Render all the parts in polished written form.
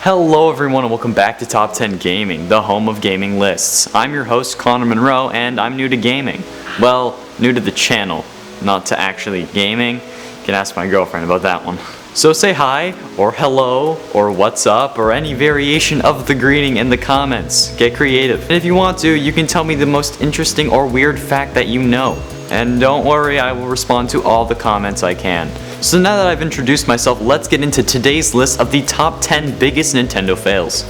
Hello everyone and welcome back to Top 10 Gaming, the home of gaming lists. I'm your host Connor Monroe and I'm new to gaming. Well, new to the channel, not to actually gaming. You can ask my girlfriend about that one. So say hi, or hello, or what's up, or any variation of the greeting in the comments. Get creative. And if you want to, you can tell me the most interesting or weird fact that you know. And don't worry, I will respond to all the comments I can. So now that I've introduced myself, let's get into today's list of the top 10 biggest Nintendo fails.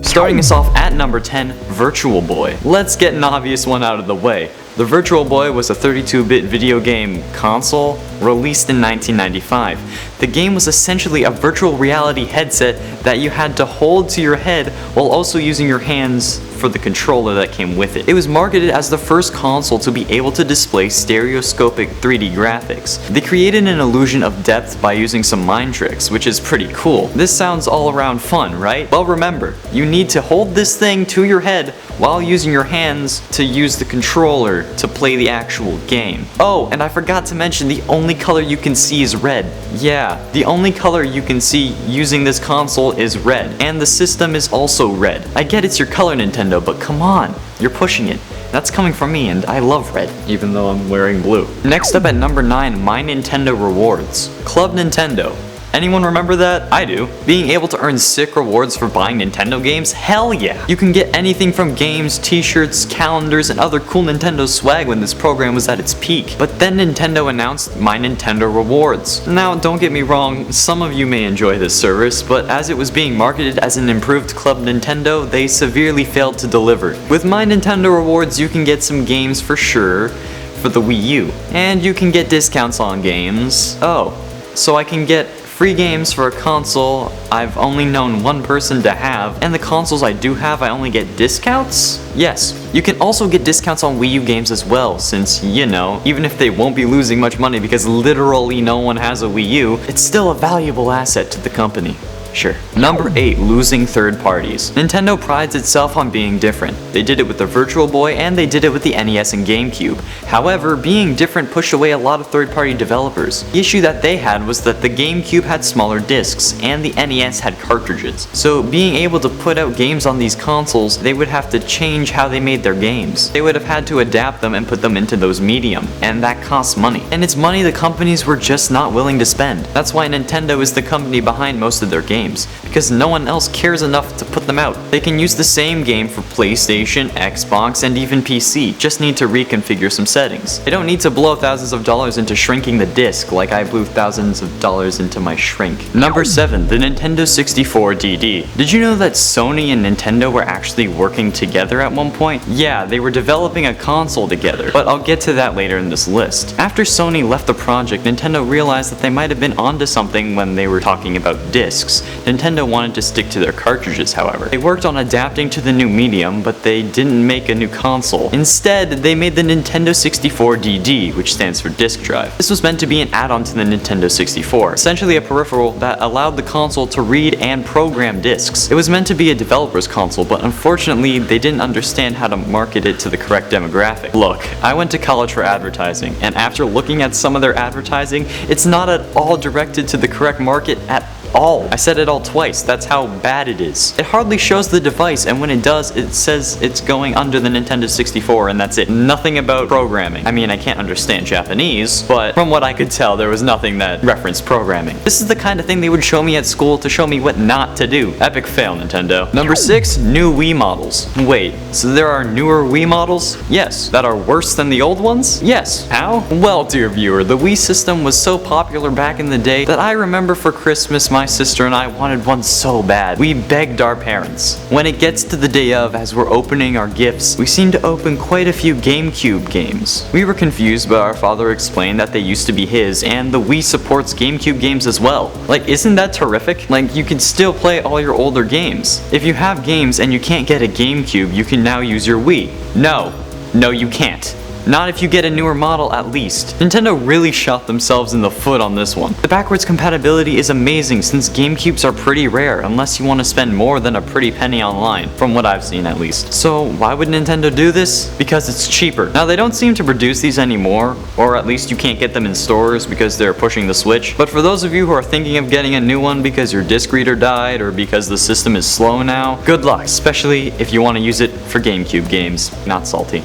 Starting us off at number 10, Virtual Boy. Let's get an obvious one out of the way. The Virtual Boy was a 32-bit video game console released in 1995. The game was essentially a virtual reality headset that you had to hold to your head while also using your hands for the controller that came with it. It was marketed as the first console to be able to display stereoscopic 3D graphics. They created an illusion of depth by using some mind tricks, which is pretty cool. This sounds all around fun, right? Well, remember, you need to hold this thing to your head while using your hands to use the controller to play the actual game. Oh, and I forgot to mention the only color you can see is red. Yeah, the only color you can see using this console is red, and the system is also red. I get it's your color, Nintendo, but come on, you're pushing it. That's coming from me, and I love red, even though I'm wearing blue. Next up at number 9, My Nintendo Rewards. Club Nintendo. Anyone remember that? I do. Being able to earn sick rewards for buying Nintendo games? Hell yeah! You can get anything from games, t-shirts, calendars, and other cool Nintendo swag when this program was at its peak. But then Nintendo announced My Nintendo Rewards. Now, don't get me wrong, some of you may enjoy this service, but as it was being marketed as an improved Club Nintendo, they severely failed to deliver. With My Nintendo Rewards, you can get some games for sure for the Wii U, and you can get discounts on games. Oh, so I can get free games for a console I've only known one person to have, and the consoles I do have I only get discounts? Yes, you can also get discounts on Wii U games as well, since, you know, even if they won't be losing much money because literally no one has a Wii U, it's still a valuable asset to the company. Sure. Number 8, losing third parties. Nintendo prides itself on being different. They did it with the Virtual Boy and they did it with the NES and GameCube. However, being different pushed away a lot of third-party developers. The issue that they had was that the GameCube had smaller discs and the NES had cartridges. So being able to put out games on these consoles, they would have to change how they made their games. They would have had to adapt them and put them into those medium, and that costs money. And it's money the companies were just not willing to spend. That's why Nintendo is the company behind most of their games, because no one else cares enough to put them out. They can use the same game for PlayStation, Xbox, and even PC, just need to reconfigure some settings. They don't need to blow thousands of dollars into shrinking the disc like I blew thousands of dollars into my shrink. Number 7, the Nintendo 64 DD. Did you know that Sony and Nintendo were actually working together at one point? Yeah, they were developing a console together, but I'll get to that later in this list. After Sony left the project, Nintendo realized that they might have been onto something when they were talking about discs. Nintendo wanted to stick to their cartridges, however. They worked on adapting to the new medium, but they didn't make a new console. Instead, they made the Nintendo 64 DD, which stands for disk drive. This was meant to be an add-on to the Nintendo 64, essentially a peripheral that allowed the console to read and program discs. It was meant to be a developer's console, but unfortunately, they didn't understand how to market it to the correct demographic. Look, I went to college for advertising, and after looking at some of their advertising, it's not at all directed to the correct market at all. I said it all twice, that's how bad it is. It hardly shows the device, and when it does, it says it's going under the Nintendo 64 and that's it. Nothing about programming. I mean, I can't understand Japanese, but from what I could tell, there was nothing that referenced programming. This is the kind of thing they would show me at school to show me what not to do. Epic fail, Nintendo. Number 6, new Wii models. Wait, so there are newer Wii models? Yes. That are worse than the old ones? Yes. How? Well, dear viewer, the Wii system was so popular back in the day that I remember for Christmas my sister and I wanted one so bad. We begged our parents. When it gets to the day of, as we're opening our gifts, we seem to open quite a few GameCube games. We were confused, but our father explained that they used to be his, and the Wii supports GameCube games as well. Like, isn't that terrific? Like, you can still play all your older games. If you have games and you can't get a GameCube, you can now use your Wii. No, you can't. Not if you get a newer model at least. Nintendo really shot themselves in the foot on this one. The backwards compatibility is amazing since GameCubes are pretty rare unless you want to spend more than a pretty penny online, from what I've seen at least. So why would Nintendo do this? Because it's cheaper. Now they don't seem to produce these anymore, or at least you can't get them in stores because they're pushing the Switch. But for those of you who are thinking of getting a new one because your disc reader died or because the system is slow now, good luck, especially if you want to use it for GameCube games. Not salty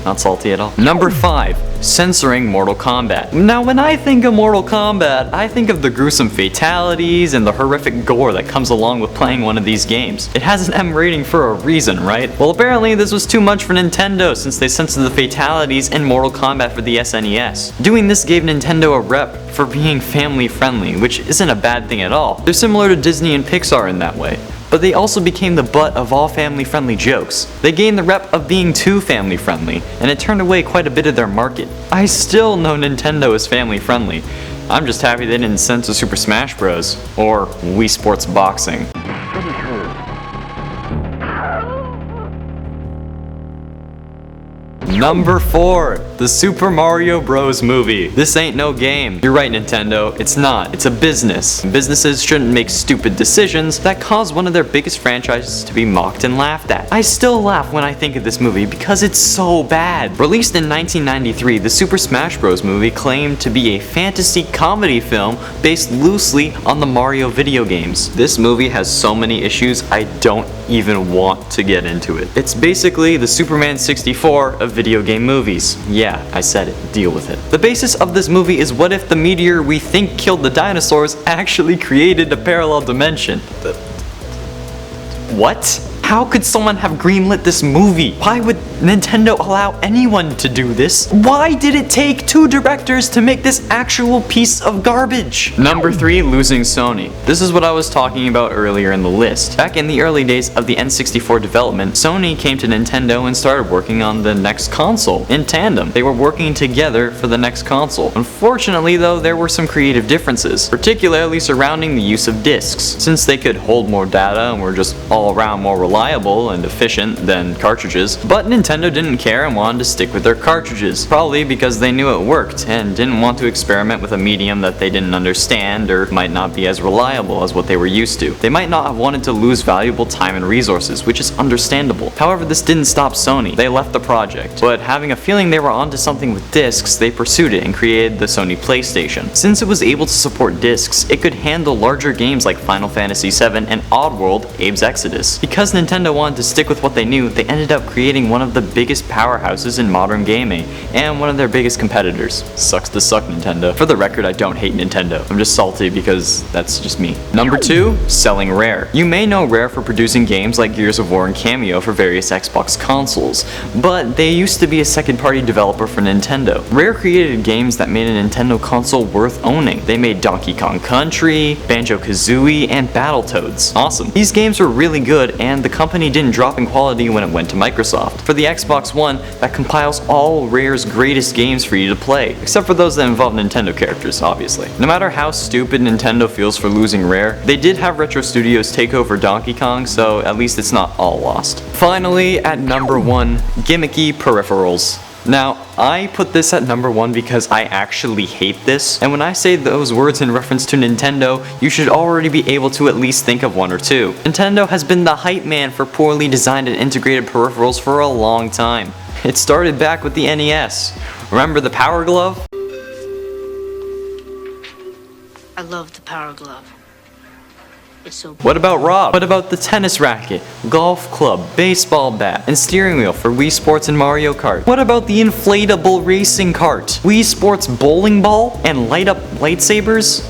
at all. Number 5. Censoring Mortal Kombat. Now when I think of Mortal Kombat, I think of the gruesome fatalities and the horrific gore that comes along with playing one of these games. It has an M rating for a reason, right? Well, apparently this was too much for Nintendo since they censored the fatalities in Mortal Kombat for the SNES. Doing this gave Nintendo a rep for being family friendly, which isn't a bad thing at all. They're similar to Disney and Pixar in that way. But they also became the butt of all family-friendly jokes. They gained the rep of being too family-friendly, and it turned away quite a bit of their market. I still know Nintendo is family-friendly. I'm just happy they didn't censor Super Smash Bros. Or Wii Sports Boxing. Number 4. The Super Mario Bros. Movie. This ain't no game. You're right, Nintendo, it's not. It's a business. Businesses shouldn't make stupid decisions that cause one of their biggest franchises to be mocked and laughed at. I still laugh when I think of this movie because it's so bad. Released in 1993, the Super Smash Bros. Movie claimed to be a fantasy comedy film based loosely on the Mario video games. This movie has so many issues I don't even want to get into it. It's basically the Superman 64 of video game movies. Yeah, I said it. Deal with it. The basis of this movie is what if the meteor we think killed the dinosaurs actually created a parallel dimension? What? How could someone have greenlit this movie? Why would Nintendo allow anyone to do this? Why did it take 2 directors to make this actual piece of garbage? Number 3, losing Sony. This is what I was talking about earlier in the list. Back in the early days of the N64 development, Sony came to Nintendo and started working on the next console. In tandem, they were working together for the next console. Unfortunately though, there were some creative differences, particularly surrounding the use of discs. Since they could hold more data and were just all around more reliable and efficient than cartridges, but Nintendo didn't care and wanted to stick with their cartridges, probably because they knew it worked and didn't want to experiment with a medium that they didn't understand or might not be as reliable as what they were used to. They might not have wanted to lose valuable time and resources, which is understandable. However, this didn't stop Sony. They left the project, but having a feeling they were onto something with discs, they pursued it and created the Sony PlayStation. Since it was able to support discs, it could handle larger games like Final Fantasy VII and Oddworld: Abe's Exodus. Because Nintendo wanted to stick with what they knew, they ended up creating one of the biggest powerhouses in modern gaming, and one of their biggest competitors. Sucks to suck, Nintendo. For the record, I don't hate Nintendo. I'm just salty because that's just me. Number 2, selling Rare. You may know Rare for producing games like Gears of War and Cameo for various Xbox consoles, but they used to be a second-party developer for Nintendo. Rare created games that made a Nintendo console worth owning. They made Donkey Kong Country, Banjo-Kazooie, and Battletoads. Awesome. These games were really good, and the company didn't drop in quality when it went to Microsoft. For the Xbox One, that compiles all Rare's greatest games for you to play, except for those that involve Nintendo characters, obviously. No matter how stupid Nintendo feels for losing Rare, they did have Retro Studios take over Donkey Kong, so at least it's not all lost. Finally, at number 1, Gimmicky Peripherals. Now, I put this at number 1 because I actually hate this, and when I say those words in reference to Nintendo, you should already be able to at least think of 1 or 2. Nintendo has been the hype man for poorly designed and integrated peripherals for a long time. It started back with the NES. Remember the Power Glove? I love the Power Glove. It's so What about Rob? What about the tennis racket, golf club, baseball bat, and steering wheel for Wii Sports and Mario Kart? What about the inflatable racing cart, Wii Sports bowling ball, and light up lightsabers?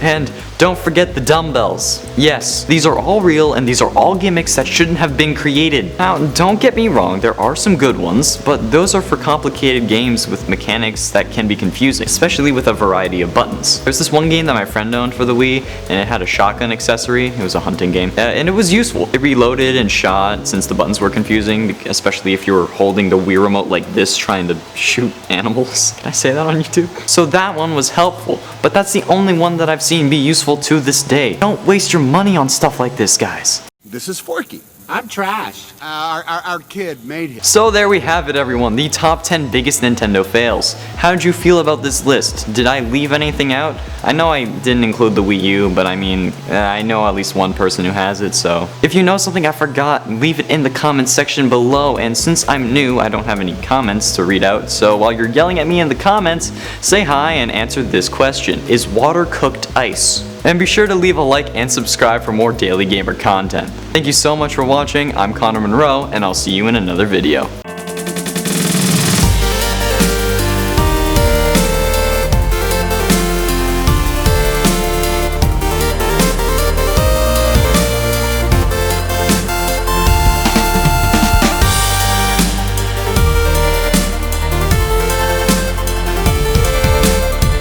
And don't forget the dumbbells. Yes, these are all real and these are all gimmicks that shouldn't have been created. Now, don't get me wrong, there are some good ones, but those are for complicated games with mechanics that can be confusing, especially with a variety of buttons. There's this one game that my friend owned for the Wii, and it had a shotgun accessory. It was a hunting game, and it was useful. It reloaded and shot since the buttons were confusing, especially if you were holding the Wii remote like this trying to shoot animals. Can I say that on YouTube? So that one was helpful, but that's the only one that I've seen be useful to this day. Don't waste your money on stuff like this, guys. This is Forky. I'm trash. Our kid made him. So there we have it, everyone, the top 10 biggest Nintendo fails. How did you feel about this list? Did I leave anything out? I know I didn't include the Wii U, but I mean, I know at least one person who has it, so. If you know something I forgot, leave it in the comments section below, and since I'm new, I don't have any comments to read out, so while you're yelling at me in the comments, say hi and answer this question. Is water cooked ice? And be sure to leave a like and subscribe for more Daily Gamer content. Thank you so much for watching. I'm Connor Monroe, and I'll see you in another video.